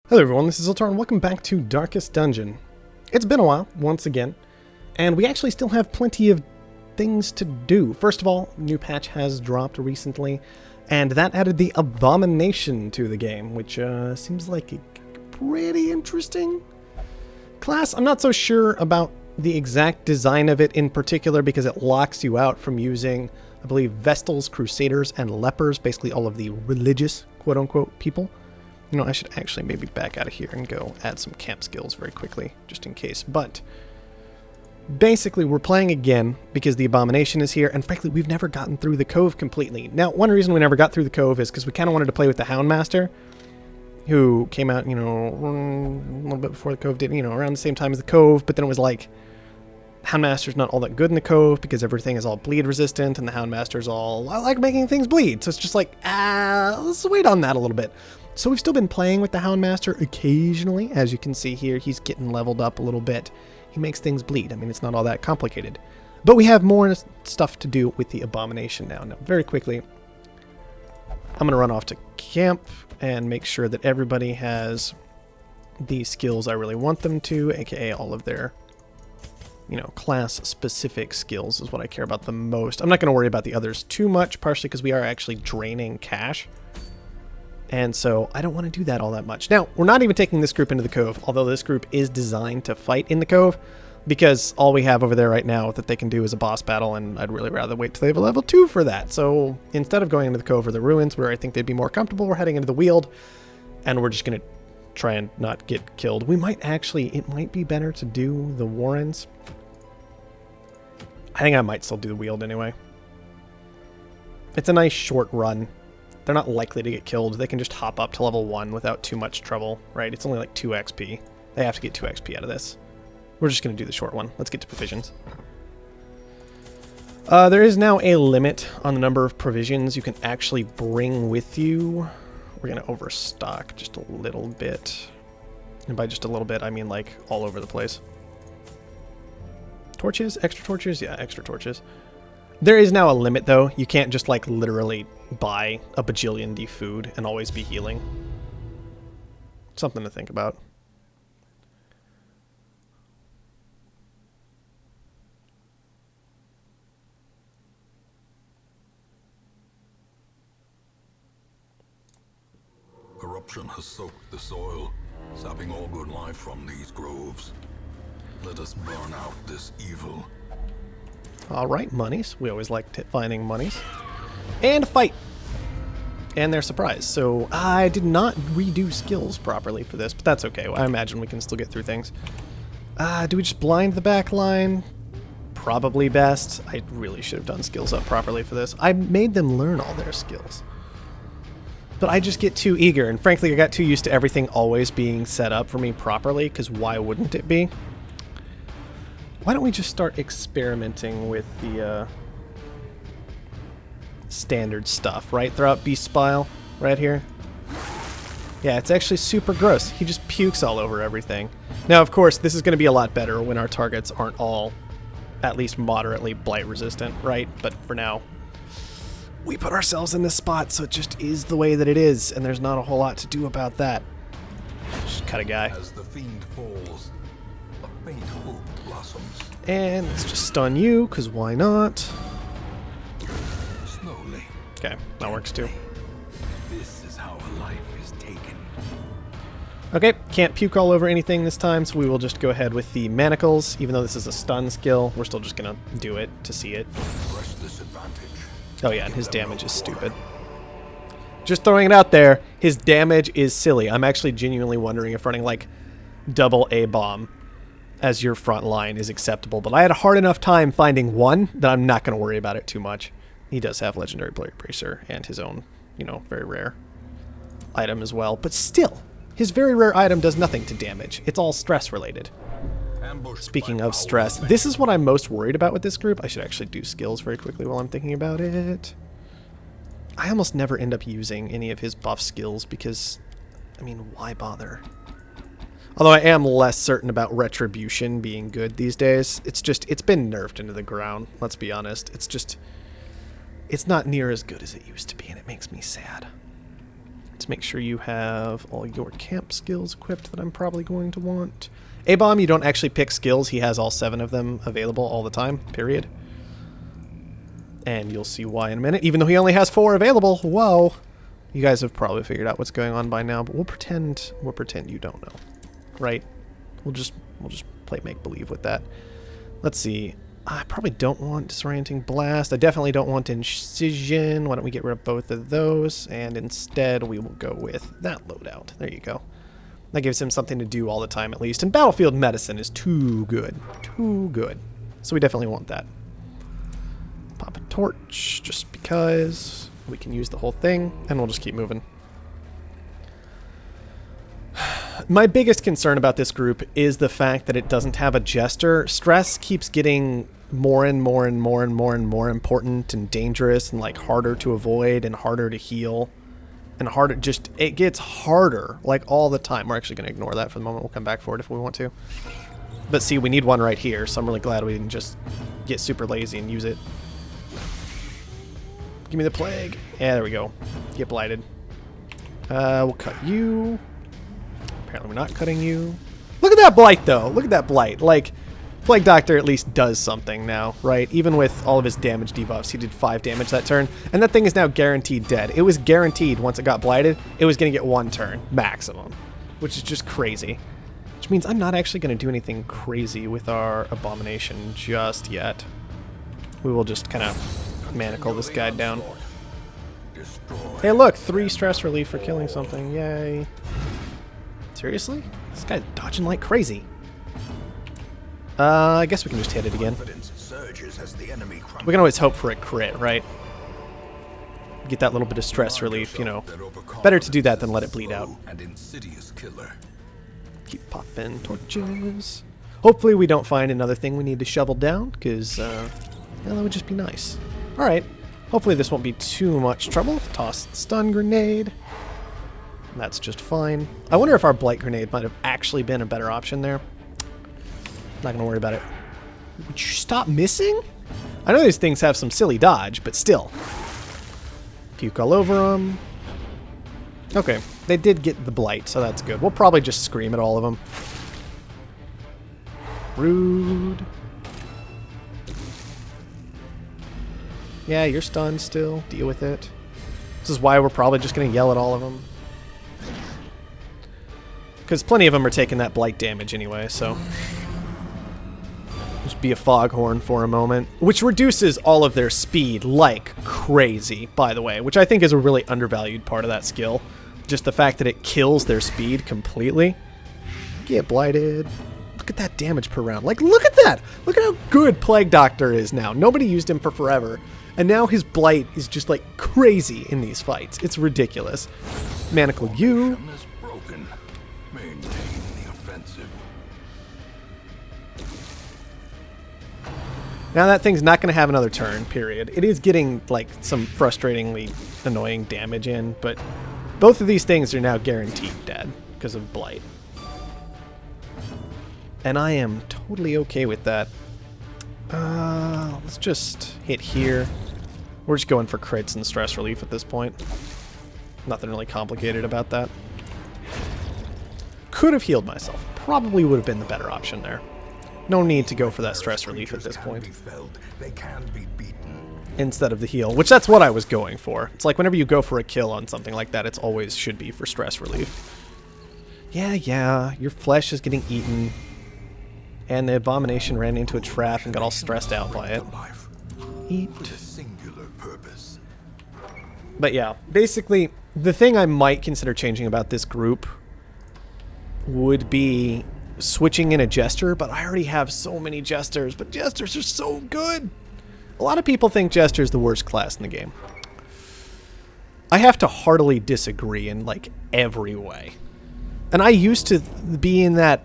Hello everyone, this is Ziltar and welcome back to Darkest Dungeon. It's been a while, once again, and we actually still have plenty of things to do. First of all, new patch has dropped recently, and that added the Abomination to the game, which seems like a pretty interesting class. I'm not so sure about the exact design of it in particular because it locks you out from using, I believe, Vestals, Crusaders, and Lepers, basically all of the religious, quote-unquote, people. You know, I should actually maybe back out of here and go add some camp skills very quickly, just in case. But basically, we're playing again because the Abomination is here, and frankly, we've never gotten through the Cove completely. Now, one reason we never got through the Cove is because we kind of wanted to play with the Houndmaster, who came out, you know, a little bit before the Cove did, you know, around the same time as the Cove, but then it was like, Houndmaster's not all that good in the Cove because everything is all bleed resistant, and the Houndmaster's all, I like making things bleed, so it's just like, let's wait on that a little bit. So we've still been playing with the Houndmaster occasionally. As you can see here, he's getting leveled up a little bit. He makes things bleed. I mean, it's not all that complicated. But we have more stuff to do with the Abomination now. Now, very quickly, I'm going to run off to camp and make sure that everybody has the skills I really want them to, aka all of their, you know, class-specific skills is what I care about the most. I'm not going to worry about the others too much, partially because we are actually draining cash. And so I don't want to do that all that much. Now, we're not even taking this group into the Cove, although this group is designed to fight in the Cove, because all we have over there right now that they can do is a boss battle, and I'd really rather wait till they have a level 2 for that. So instead of going into the Cove or the Ruins, where I think they'd be more comfortable, we're heading into the Weald, and we're just going to try and not get killed. We might actually, it might be better to do the Warrens. I think I might still do the Weald anyway. It's a nice short run. They're not likely to get killed. They can just hop up to level 1 without too much trouble, right? It's only like 2 XP. They have to get 2 XP out of this. We're just going to do the short one. Let's get to provisions. There is now a limit on the number of provisions you can actually bring with you. We're going to overstock just a little bit. And by just a little bit, I mean like all over the place. Torches? Extra torches? Yeah, extra torches. There is now a limit, though. You can't just, like, literally buy a bajillion D food and always be healing. Something to think about. Corruption has soaked the soil, sapping all good life from these groves. Let us burn out this evil. Alright, monies. We always like finding monies. And fight! And they're surprised. So I did not redo skills properly for this, but that's okay. I imagine we can still get through things. Do we just blind the back line? Probably best. I really should have done skills up properly for this. I made them learn all their skills. But I just get too eager, and frankly I got too used to everything always being set up for me properly, because why wouldn't it be? Why don't we just start experimenting with the standard stuff, right? Throw out Beast Spile right here. Yeah, it's actually super gross. He just pukes all over everything. Now, of course, this is going to be a lot better when our targets aren't all at least moderately blight resistant, right? But for now, we put ourselves in this spot, so it just is the way that it is, and there's not a whole lot to do about that. Just cut a guy. As the fiend falls, a faint hope blossoms. And let's just stun you, because why not? Slowly. Okay, that works too. This is how a life is taken. Okay, can't puke all over anything this time, so we will just go ahead with the manacles. Even though this is a stun skill, we're still just going to do it to see it. Press this advantage. Oh yeah, and his damage is stupid. Just throwing it out there, his damage is silly. I'm actually genuinely wondering if running like double A-bomb as your front line is acceptable, but I had a hard enough time finding one that I'm not going to worry about it too much. He does have Legendary Blade Bracer and his own, you know, very rare item as well, but still, his very rare item does nothing to damage. It's all stress related. Speaking of stress, this is what I'm most worried about with this group. I should actually do skills very quickly while I'm thinking about it. I almost never end up using any of his buff skills because, I mean, why bother? Although I am less certain about Retribution being good these days. It's just, it's been nerfed into the ground, let's be honest. It's just, it's not near as good as it used to be, and it makes me sad. Let's make sure you have all your camp skills equipped that I'm probably going to want. A-Bomb, you don't actually pick skills. He has all 7 of them available all the time, period. And you'll see why in a minute, even though he only has 4 available. Whoa. You guys have probably figured out what's going on by now, but we'll pretend you don't know. Right? We'll just play make-believe with that. Let's see. I probably don't want Disorienting Blast. I definitely don't want Incision. Why don't we get rid of both of those? And instead, we will go with that loadout. There you go. That gives him something to do all the time, at least. And Battlefield Medicine is too good. Too good. So we definitely want that. Pop a torch, just because we can use the whole thing, and we'll just keep moving. My biggest concern about this group is the fact that it doesn't have a Jester. Stress keeps getting more and more and more and more and more important and dangerous and like harder to avoid and harder to heal. And harder, just, it gets harder, like, all the time. We're actually going to ignore that for the moment. We'll come back for it if we want to. But see, we need one right here, so I'm really glad we didn't just get super lazy and use it. Give me the plague. Yeah, there we go. Get blighted. We'll cut you. Apparently we're not cutting you. Look at that blight, though. Look at that blight. Like, Plague Doctor at least does something now, right? Even with all of his damage debuffs, he did 5 damage that turn, and that thing is now guaranteed dead. It was guaranteed once it got blighted, it was going to get 1 turn, maximum, which is just crazy. Which means I'm not actually going to do anything crazy with our Abomination just yet. We will just kind of manacle this guy down. Hey look, 3 stress relief for killing something, yay. Seriously? This guy's dodging like crazy. I guess we can just hit it again. We can always hope for a crit, right? Get that little bit of stress relief, you know. Better to do that than let it bleed out. Keep popping torches. Hopefully we don't find another thing we need to shovel down, because that would just be nice. Alright. Hopefully this won't be too much trouble. Toss the stun grenade. That's just fine. I wonder if our blight grenade might have actually been a better option there. Not gonna worry about it. Would you stop missing? I know these things have some silly dodge, but still. Puke all over them. Okay, they did get the blight, so that's good. We'll probably just scream at all of them. Rude. Yeah, you're stunned still. Deal with it. This is why we're probably just gonna yell at all of them. Because plenty of them are taking that blight damage anyway, so... Just be a foghorn for a moment. Which reduces all of their speed like crazy, by the way. Which I think is a really undervalued part of that skill. Just the fact that it kills their speed completely. Get blighted. Look at that damage per round. Like, look at that! Look at how good Plague Doctor is now. Nobody used him for forever. And now his blight is just like crazy in these fights. It's ridiculous. Manacle you. Now that thing's not going to have another turn, period. It is getting, like, some frustratingly annoying damage in, but both of these things are now guaranteed dead because of blight. And I am totally okay with that. Let's just hit here. We're just going for crits and stress relief at this point. Nothing really complicated about that. Could have healed myself. Probably would have been the better option there. No need to go for that stress relief at this point. Instead of the heal, which that's what I was going for. It's like whenever you go for a kill on something like that, it's always should be for stress relief. Yeah, your flesh is getting eaten. And the Abomination ran into a trap and got all stressed out by it. Eat. But yeah, basically, the thing I might consider changing about this group would be switching in a Jester, but I already have so many Jesters, but Jesters are so good! A lot of people think Jester is the worst class in the game. I have to heartily disagree in, like, every way. And I used to be in that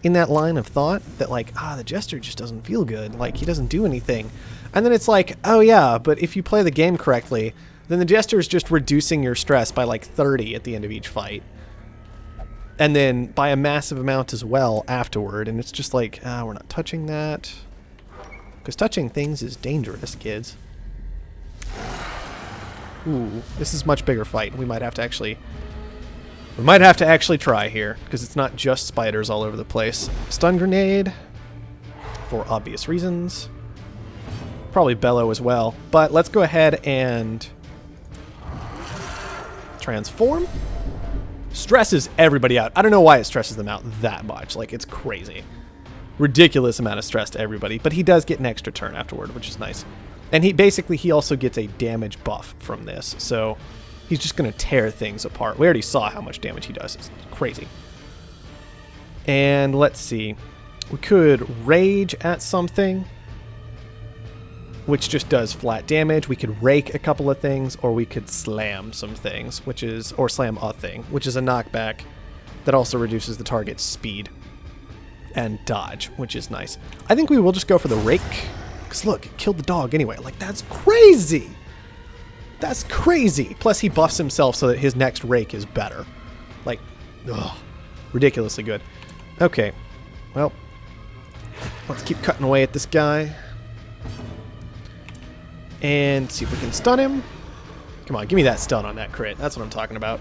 line of thought that, like, the Jester just doesn't feel good, like, he doesn't do anything. And then it's like, oh yeah, but if you play the game correctly, then the Jester is just reducing your stress by, like, 30 at the end of each fight. And then by a massive amount as well afterward, and it's just like, we're not touching that. Because touching things is dangerous, kids. Ooh, this is a much bigger fight. We might have to actually We might have to actually try here, because it's not just spiders all over the place. Stun grenade, for obvious reasons. Probably bellow as well. But let's go ahead and transform. Stresses everybody out. I don't know why it stresses them out that much. Like, it's crazy. Ridiculous amount of stress to everybody. But he does get an extra turn afterward, which is nice. And he also gets a damage buff from this. So he's just going to tear things apart. We already saw how much damage he does. It's crazy. And let's see. We could rage at something, which just does flat damage. We could rake a couple of things, or we could slam some things, or slam a thing, which is a knockback that also reduces the target's speed and dodge, which is nice. I think we will just go for the rake, because look, it killed the dog anyway. Like, that's crazy! That's crazy! Plus, he buffs himself so that his next rake is better. Like, ugh, ridiculously good. Okay, well, let's keep cutting away at this guy. And see if we can stun him. Come on, give me that stun on that crit. That's what I'm talking about.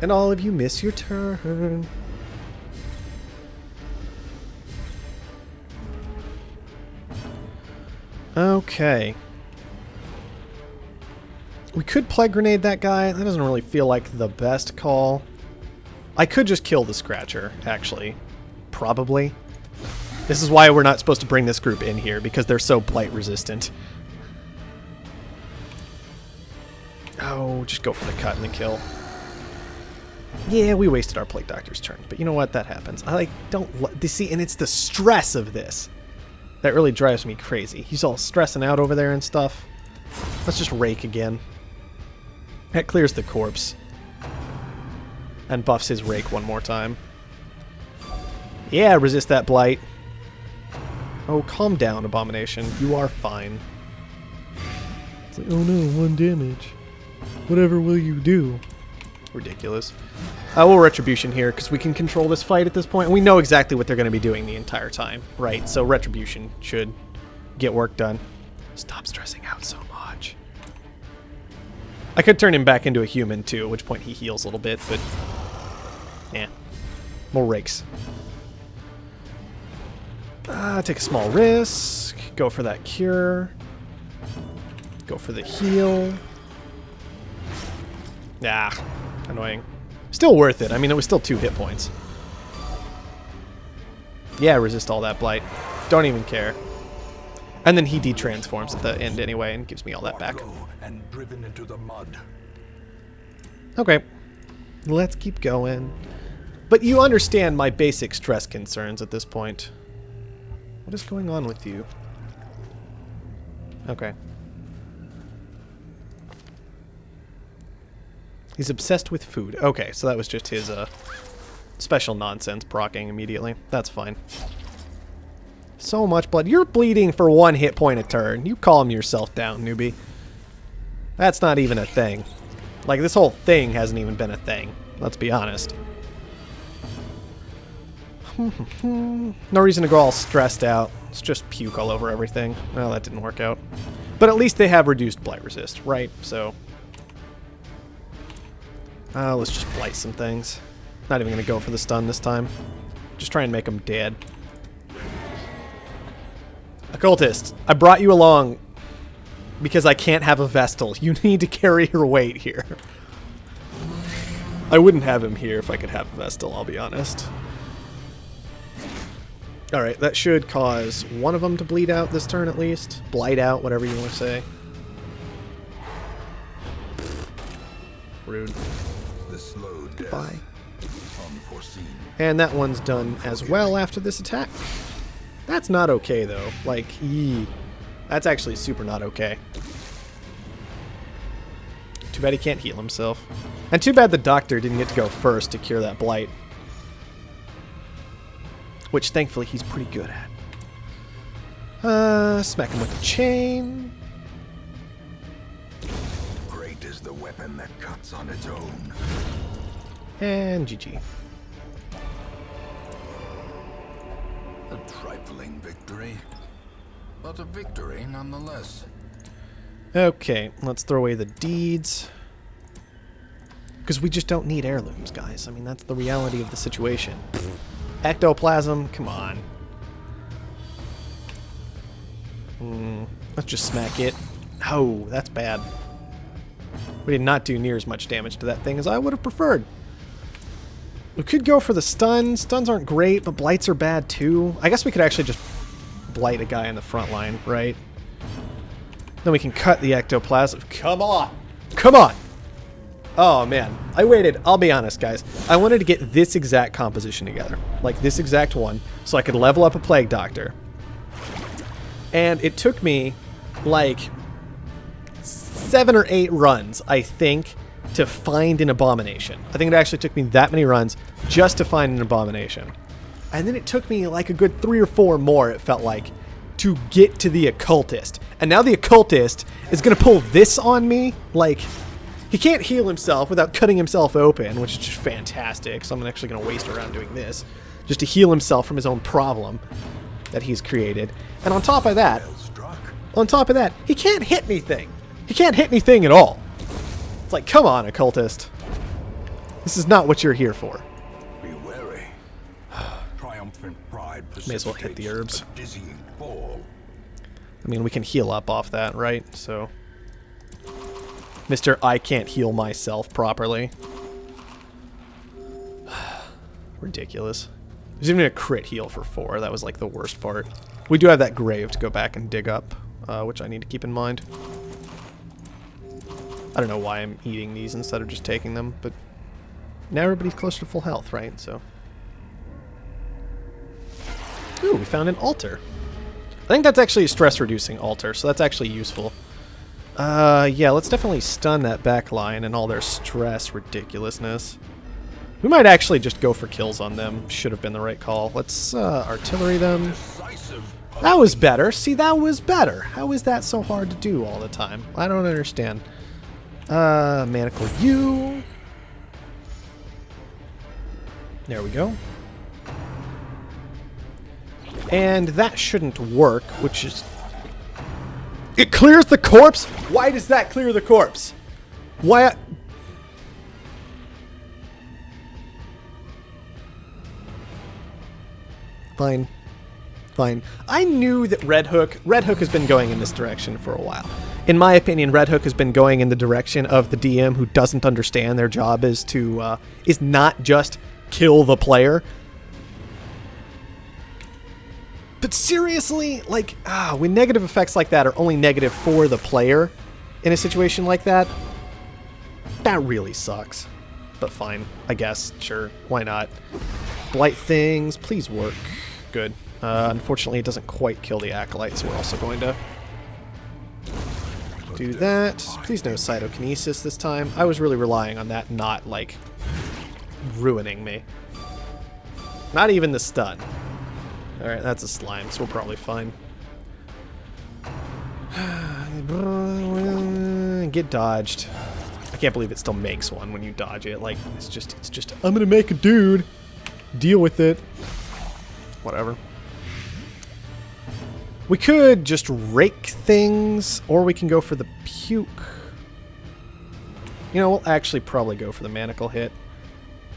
And all of you miss your turn. Okay. We could plague grenade that guy. That doesn't really feel like the best call. I could just kill the Scratcher, actually. Probably. This is why we're not supposed to bring this group in here, because they're so blight resistant. Oh, just go for the cut and the kill. Yeah, we wasted our Plague Doctor's turn, but you know what? That happens. I see, and it's the stress of this that really drives me crazy. He's all stressing out over there and stuff. Let's just rake again. That clears the corpse and buffs his rake one more time. Yeah, resist that blight. Oh, calm down, Abomination. You are fine. It's like, oh no, 1 damage. Whatever will you do? Ridiculous. We'll Retribution here, because we can control this fight at this point. And we know exactly what they're going to be doing the entire time, right? So Retribution should get work done. Stop stressing out so much. I could turn him back into a human, too, at which point he heals a little bit, but... yeah. More rakes. Take a small risk. Go for that cure. Go for the heal. Ah, annoying. Still worth it. I mean, it was still 2 hit points. Yeah, resist all that blight. Don't even care. And then he de-transforms at the end anyway and gives me all that back. And driven into the mud. Okay. Let's keep going. But you understand my basic stress concerns at this point. What is going on with you? Okay. He's obsessed with food. Okay, so that was just his special nonsense proccing immediately. That's fine. So much blood. You're bleeding for 1 hit point a turn. You calm yourself down, newbie. That's not even a thing. Like, this whole thing hasn't even been a thing. Let's be honest. No reason to go all stressed out. Let's just puke all over everything. Well, that didn't work out. But at least they have reduced blight resist, right? So... let's just blight some things. Not even going to go for the stun this time. Just try and make them dead. Occultist, I brought you along because I can't have a Vestal. You need to carry your weight here. I wouldn't have him here if I could have a Vestal, I'll be honest. Alright, that should cause one of them to bleed out this turn at least. Blight out, whatever you want to say. Rude. The slow death. Bye. Unforeseen. And that one's done as well after this attack. That's not okay, though. Like, yee. That's actually super not okay. Too bad he can't heal himself. And too bad the doctor didn't get to go first to cure that blight. Which, thankfully, he's pretty good at. Smack him with the chain. Great is the weapon that cuts on its own. And GG. A trifling victory, but a victory nonetheless. Okay, let's throw away the deeds. Because we just don't need heirlooms, guys. I mean, that's the reality of the situation. Ectoplasm, come on. Let's just smack it. Oh, that's bad. We did not do near as much damage to that thing as I would have preferred. We could go for the stun. Stuns aren't great, but blights are bad too. I guess we could actually just blight a guy in the front line, right? Then we can cut the ectoplasm. Come on! Come on! Oh, man. I waited. I'll be honest, guys. I wanted to get this exact composition together. Like, this exact one. So I could level up a Plague Doctor. And it took me, like, 7 or 8 runs, I think, to find an Abomination. I think it actually took me that many runs just to find an Abomination. And then it took me, like, a good 3 or 4 more, it felt like, to get to the Occultist. And now the Occultist is going to pull this on me, like... He can't heal himself without cutting himself open, which is just fantastic, so I'm actually going to waste around doing this, just to heal himself from his own problem that he's created. And on top of that, he can't hit anything. He can't hit anything at all. It's like, come on, Occultist. This is not what you're here for. Be wary. Triumphant pride May as well hit the herbs. a dizzying fall. I mean, we can heal up off that, right? So... Mr. I can't heal myself properly. Ridiculous. There's even a crit heal for 4. That was like the worst part. We do have that grave to go back and dig up, which I need to keep in mind. I don't know why I'm eating these instead of just taking them, but now everybody's closer to full health, right? So. Ooh, we found an altar. I think that's actually a stress-reducing altar, so that's actually useful. Yeah, let's definitely stun that back line and all their stress ridiculousness. We might actually just go for kills on them. Should have been the right call. Let's, artillery them. That was better. See, that was better. How is that so hard to do all the time? I don't understand. Manacle you. There we go. And that shouldn't work, which is... It clears the corpse? Why does that clear the corpse? Why? Fine. Fine. I knew that Red Hook has been going in this direction for a while. In my opinion, Red Hook has been going in the direction of the DM who doesn't understand their job is to, is not just kill the player. But seriously, like, when negative effects like that are only negative for the player in a situation like that, that really sucks. But fine, I guess, sure, why not? Blight things, please work. Good. Unfortunately, it doesn't quite kill the Acolyte, so we're also going to do that. Please no Cytokinesis this time. I was really relying on that not, like, ruining me. Not even the stun. Alright, that's a slime, so we're probably fine. Get dodged. I can't believe it still makes one when you dodge it. Like, it's just, I'm gonna make a dude. Deal with it. Whatever. We could just rake things, or we can go for the puke. You know, we'll actually probably go for the manacle hit.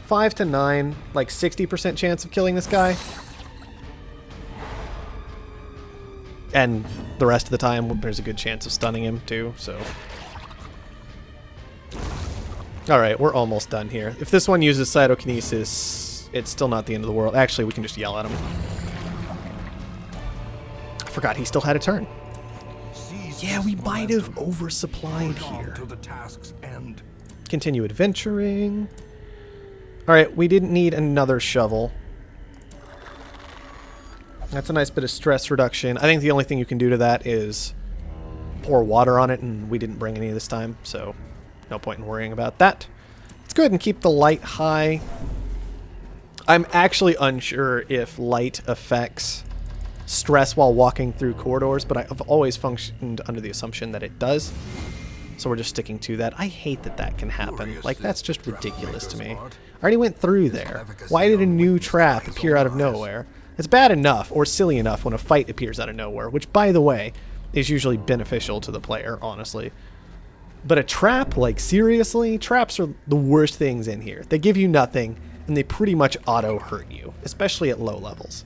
5 to 9, like 60% chance of killing this guy. And the rest of the time, there's a good chance of stunning him, too, so... Alright, we're almost done here. If this one uses Cytokinesis, it's still not the end of the world. Actually, we can just yell at him. I forgot he still had a turn. Yeah, we might have oversupplied here. Continue adventuring. Alright, we didn't need another shovel. That's a nice bit of stress reduction. I think the only thing you can do to that is pour water on it, and we didn't bring any this time, so no point in worrying about that. Let's go ahead and keep the light high. I'm actually unsure if light affects stress while walking through corridors, but I've always functioned under the assumption that it does. So we're just sticking to that. I hate that that can happen. Like, that's just ridiculous to me. I already went through there. Why did a new trap appear out of nowhere? It's bad enough, or silly enough, when a fight appears out of nowhere, which, by the way, is usually beneficial to the player, honestly. But a trap, like seriously, traps are the worst things in here. They give you nothing, and they pretty much auto-hurt you, especially at low levels.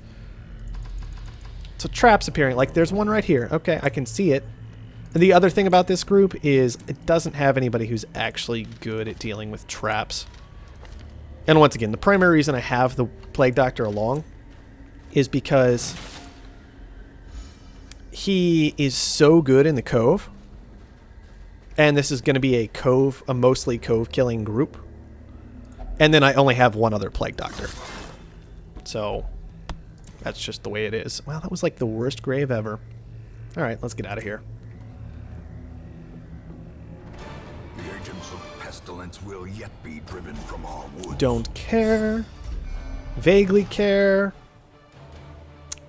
So traps appearing, like there's one right here. Okay, I can see it. And the other thing about this group is it doesn't have anybody who's actually good at dealing with traps. And once again, the primary reason I have the Plague Doctor along is because he is so good in the Cove. And this is going to be a mostly Cove killing group. And then I only have one other Plague Doctor. So that's just the way it is. Wow, that was like the worst grave ever. Alright, let's get out of here. The agents of pestilence will yet be driven from our woods. Don't care. Vaguely care.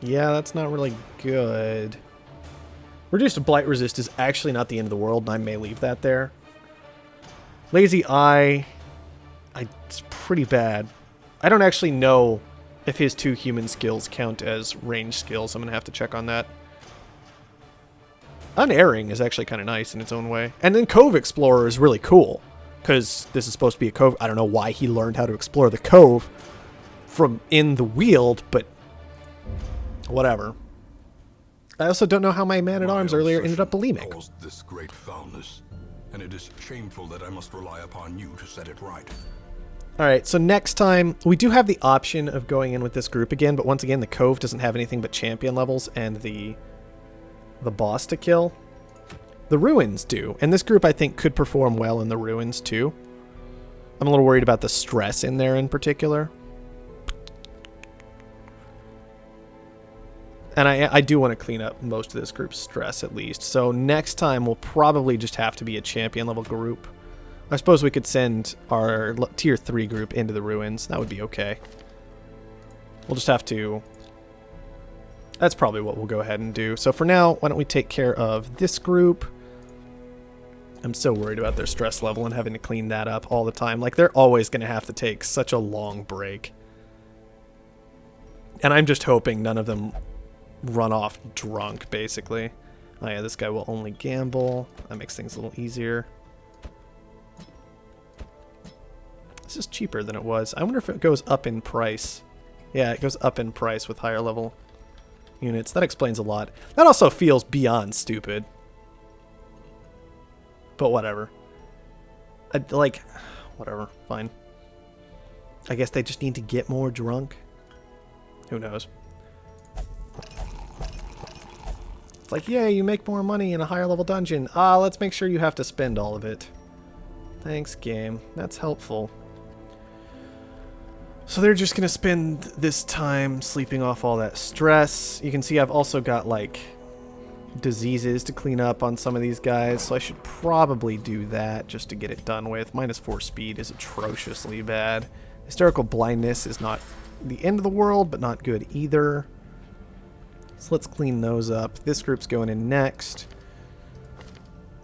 Yeah, that's not really good. Reduced blight resist is actually not the end of the world, and I may leave that there. Lazy Eye, it's pretty bad. I don't actually know if his 2 human skills count as range skills. I'm going to have to check on that. Unerring is actually kind of nice in its own way. And then Cove Explorer is really cool, because this is supposed to be a cove. I don't know why he learned how to explore the cove from in the Weald, but whatever. I also don't know how my man-at-arms earlier ended up bulimic. Caused this great foulness, and it is shameful that I must rely upon you to set it right. Alright, so next time, we do have the option of going in with this group again, but once again, the Cove doesn't have anything but champion levels and the boss to kill. The Ruins do, and this group I think could perform well in the Ruins too. I'm a little worried about the stress in there in particular. And I do want to clean up most of this group's stress, at least. So next time, we'll probably just have to be a champion-level group. I suppose we could send our Tier 3 group into the Ruins. That would be okay. We'll just have to... That's probably what we'll go ahead and do. So for now, why don't we take care of this group? I'm so worried about their stress level and having to clean that up all the time. Like, they're always going to have to take such a long break. And I'm just hoping none of them run off drunk, basically. Oh yeah, this guy will only gamble. That makes things a little easier. This is cheaper than it was. I wonder if it goes up in price. Yeah, it goes up in price with higher level units. That explains a lot. That also feels beyond stupid. But whatever. Whatever. Fine. I guess they just need to get more drunk. Who knows? It's like, yeah, you make more money in a higher level dungeon. Let's make sure you have to spend all of it. Thanks, game. That's helpful. So they're just going to spend this time sleeping off all that stress. You can see I've also got, like, diseases to clean up on some of these guys, so I should probably do that just to get it done with. -4 speed is atrociously bad. Hysterical blindness is not the end of the world, but not good either. So let's clean those up. This group's going in next.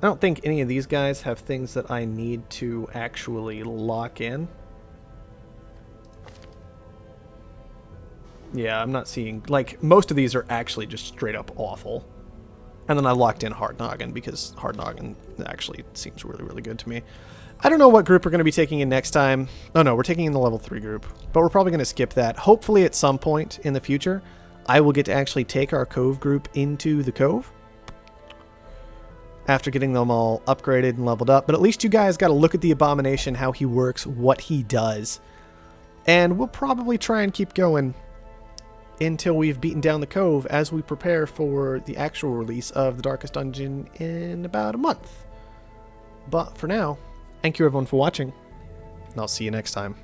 I don't think any of these guys have things that I need to actually lock in. Yeah, I'm not seeing... Like, most of these are actually just straight up awful. And then I locked in Hard Noggin because Hard Noggin actually seems really, really good to me. I don't know what group we're going to be taking in next time. Oh no, we're taking in the level 3 group. But we're probably going to skip that. Hopefully at some point in the future, I will get to actually take our Cove group into the Cove. After getting them all upgraded and leveled up. But at least you guys got to look at the Abomination, how he works, what he does. And we'll probably try and keep going until we've beaten down the Cove as we prepare for the actual release of the Darkest Dungeon in about a month. But for now, thank you everyone for watching, and I'll see you next time.